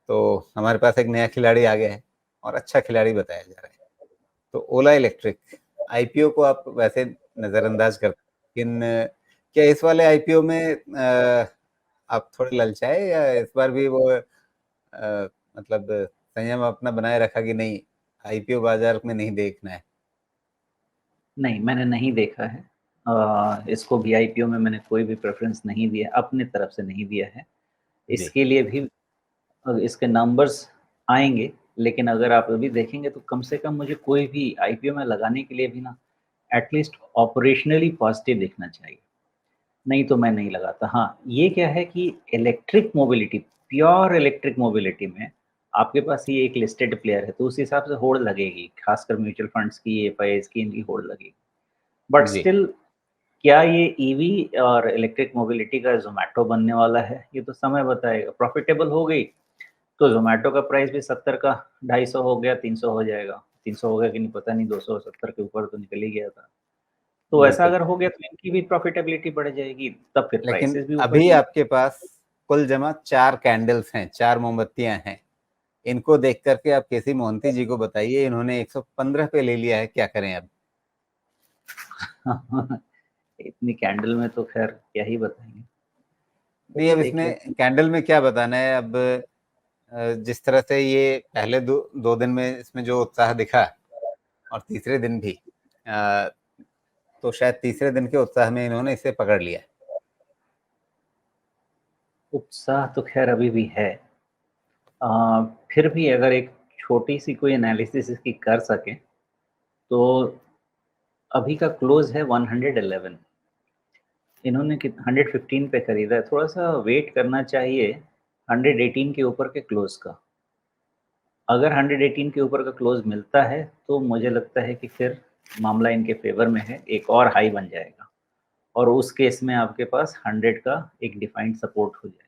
तो हमारे पास एक नया खिलाड़ी आ गया है और अच्छा खिलाड़ी बताया जा रहा है। तो ओला इलेक्ट्रिक आईपीओ को आप वैसे नज़रअंदाज करते हैं, लेकिन क्या इस वाले आईपीओ में आप थोड़े ललचाए, या इस बार भी वो मतलब संयम अपना बनाए रखा कि नहीं, आईपीओ बाजार में नहीं देखना है? नहीं, मैंने नहीं देखा है। इसको भी आईपीओ में मैंने कोई भी प्रेफरेंस नहीं दिया, अपनी तरफ से नहीं दिया है। जी। इसके लिए भी इसके नंबर्स आएँगे, लेकिन अगर आप अभी देखेंगे तो कम से कम मुझे कोई भी आईपीओ में लगाने के लिए भी ना एटलीस्ट ऑपरेशनली पॉजिटिव दिखना चाहिए, नहीं तो मैं नहीं लगाता। हाँ, ये क्या है कि electric mobility, pure electric mobility में आपके पास ये एक लिस्टेड प्लेयर है, तो उस हिसाब से होड़ लगेगी, खासकर म्यूचुअल फंड्स की, एफआईआईज़ की, इनकी होड़ लगेगी। But ji. स्टिल क्या ये ईवी और इलेक्ट्रिक मोबिलिटी का ज़ोमैटो बनने वाला है? ये तो समय बताएगा। प्रॉफ़िटेबल हो गई, तो ज़ोमैटो का प्राइस भी 70 का 250 हो गया, 300 हो जाएगा। 300 हो गया कि नहीं पता नहीं, 270 के ऊपर तो निकल ही गया था। तो ऐसा बिल्कुल। अगर हो गया तो इनकी भी प्रॉफ़िटेबिलिटी बढ़ जाएगी, तब फिर लेकिन प्राइसेज़ भी ऊपर अभी जाएँगे। आपके पास कुल जमा 4 कैंडल्स हैं, 4 मोमबत्तियाँ हैं। इनको देख कर के आप केसी मोहंती जी को बताइए, इन्होंने 115 पे ले लिया है, क्या करें अब? इतनी कैंडल में तो ख़ैर क्या ही बताएँगे। नहीं, चलिए अब देख इसमें लेते हैं। कैंडल में क्या बताना है अब? जिस तरह से ये पहले 2 दिन में इसमें जो उत्साह दिखा, और तीसरे दिन भी, अ, तो शायद तीसरे दिन के उत्साह में इन्होंने इसे पकड़ लिया। उत्साह तो ख़ैर अभी भी है। अ, फिर भी अगर एक छोटी-सी कोई एनालिसिस इसकी कर सकें, तो अभी का क्लोज़ है 111। इन्होंने कित 115 पे खरीदा है, थोड़ा-सा वेट करना चाहिए 118 के ऊपर के क्लोज़ का। अगर 118 के ऊपर का क्लोज़ मिलता है, तो मुझे लगता है कि फिर मामला इनके फ़ेवर में है, एक और हाई बन जाएगा और उस केस में आपके पास 100 का एक डिफाइंड सपोर्ट हो जाएगा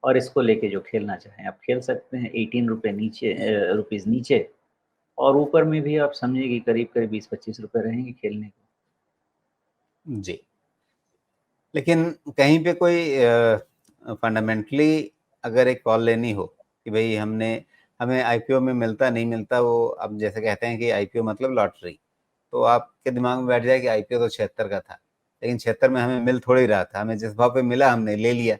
और इसको लेके जो खेलना चाहें आप खेल सकते हैं। 18 रुपए नीचे रुपीज़ नीचे और ऊपर में भी आप समझिए कि करीब-करीब 20-25 रुपए रहेंगे खेलने को। जी। लेकिन कहीं पे कोई फंडामेंटली अगर एक कॉल लेनी हो कि भई हमें आईपीओ में मिलता नहीं मिलता, वो अब जैसे कहते हैं कि आईपीओ मतलब लॉटरी, तो आपके दिमाग में बैठ जाए कि आईपीओ तो 76 का था, लेकिन 76 में हमें मिल थोड़ी रहा था, हमें जिस भाव पे मिला हमने ले लिया।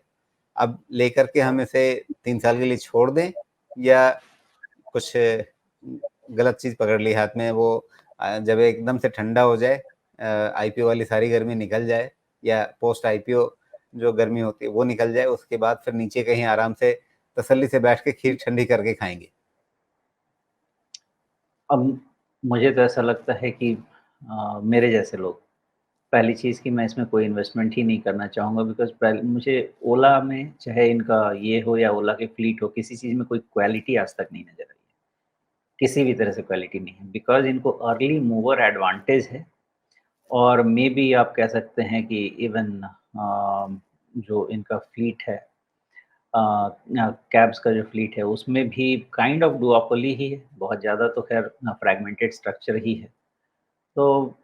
अब लेकर के हम इसे 3 साल के लिए छोड़ दें, या कुछ गलत चीज़ पकड़ ली हाथ में, वो जब एकदम से ठंडा हो जाए, आईपीओ वाली सारी गर्मी निकल जाए, या पोस्ट आईपीओ जो गर्मी होती है वो निकल जाए, उसके बाद फिर नीचे कहीं आराम से तसल्ली से बैठ के खीर ठंडी करके खाएँगे। अब मुझे तो ऐसा लगता है कि मेरे जैसे लोग, पहली चीज़ कि मैं इसमें कोई इन्वेस्टमेंट ही नहीं करना चाहूँगा बिकॉज़ पहले मुझे ओला में चाहे इनका ये हो या ओला की फ्लीट हो, किसी चीज़ में कोई क्वालिटी आज तक नहीं नज़र आई है। किसी भी तरह से क्वालिटी नहीं है बिकॉज़ इनको अर्ली मूवर एडवांटेज है और मेबी आप कह सकते हैं कि इवन जो इनका फ्लीट है कैब्स का जो फ्लीट है उसमें भी काइंड ऑफ डुओपोली ही है, बहुत ज़्यादा तो ख़ैर फ्रैगमेंटेड स्ट्रक्चर ही है। तो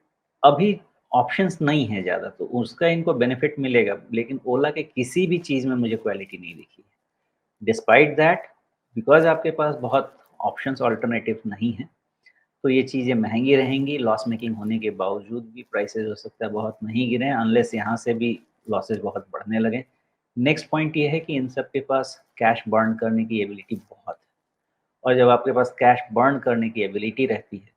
अभी ऑप्शंस नहीं है ज़्यादा, तो उसका इनको बेनिफिट मिलेगा, लेकिन ओला के किसी भी चीज़ में मुझे क्वालिटी नहीं दिखी है। डिस्पाइट दैट बिकॉज़ आपके पास बहुत ऑप्शंस अल्टरनेटिव नहीं हैं, तो ये चीज़ें महँगी रहेंगी, लॉस मेकिंग होने के बावजूद भी प्राइसेज़ हो सकता है बहुत नहीं गिरें अनलेस यहाँ से भी लॉसेस बहुत बढ़ने लगें। नेक्स्ट पॉइंट ये है कि इन सब के पास कैश बर्न करने की एबिलिटी बहुत है और जब आपके पास कैश बर्न करने की एबिलिटी रहती है,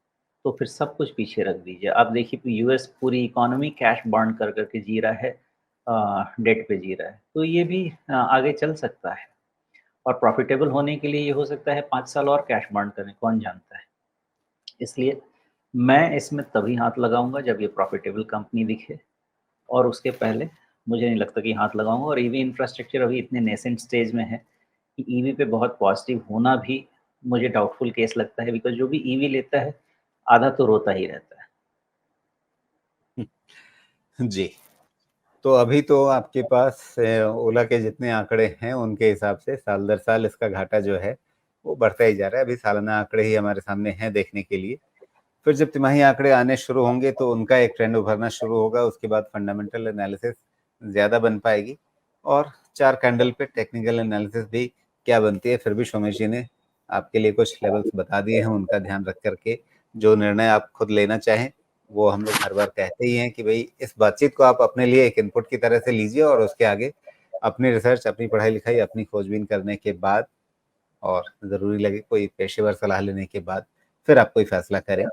तो फिर सब कुछ पीछे रख दीजिए। आप देखिए कि यूएस पूरी इकोनॉमी कैश बर्न कर के जी रहा है, डेट पे जी रहा है। तो ये भी आगे चल सकता है और प्रॉफ़िटेबल होने के लिए ये हो सकता है 5 साल और कैश बर्न करें, कौन जानता है। इसलिए मैं इसमें तभी हाथ लगाऊँगा जब ये प्रॉफ़िटेबल कंपनी दिखे और उसके पहले मुझे नहीं लगता कि हाथ लगाऊँगा और ईवी इंफ्रास्ट्रक्चर अभी इतने नेसेंट स्टेज में है कि ईवी पे बहुत पॉज़िटिव होना भी मुझे डाउटफुल केस लगता है बिकॉज़ जो भी ईवी लेता है, आधा तो रोता ही रहता है। जी। तो अभी तो आपके पास ओला के जितने आंकड़े हैं, उनके हिसाब से साल दर साल इसका घाटा जो है, वो बढ़ता ही जा रहा है। अभी सालाना आंकड़े ही हमारे सामने हैं देखने के लिए। फिर जब तिमाही आंकड़े आने शुरू होंगे, तो उनका एक ट्रेंड उभरना शुरू होगा, उसके बाद फंडामेंटल एनालिसिस ज़्यादा बन पाएगी, और 4 कैंडल पे टेक्निकल एनालिसिस भी क्या बनती है। फिर भी सोमेश जी ने आपके लिए कुछ लेवल्स बता दिए हैं, उनका ध्यान रख करके जो निर्णय आप खुद लेना चाहें, वो हम लोग हर बार कहते ही हैं कि भई इस बातचीत को आप अपने लिए एक इनपुट की तरह से लीजिए और उसके आगे अपनी रिसर्च, अपनी पढ़ाई-लिखाई, अपनी खोजबीन करने के बाद और ज़रूरी लगे कोई पेशेवर सलाह लेने के बाद फिर आप कोई फैसला करें।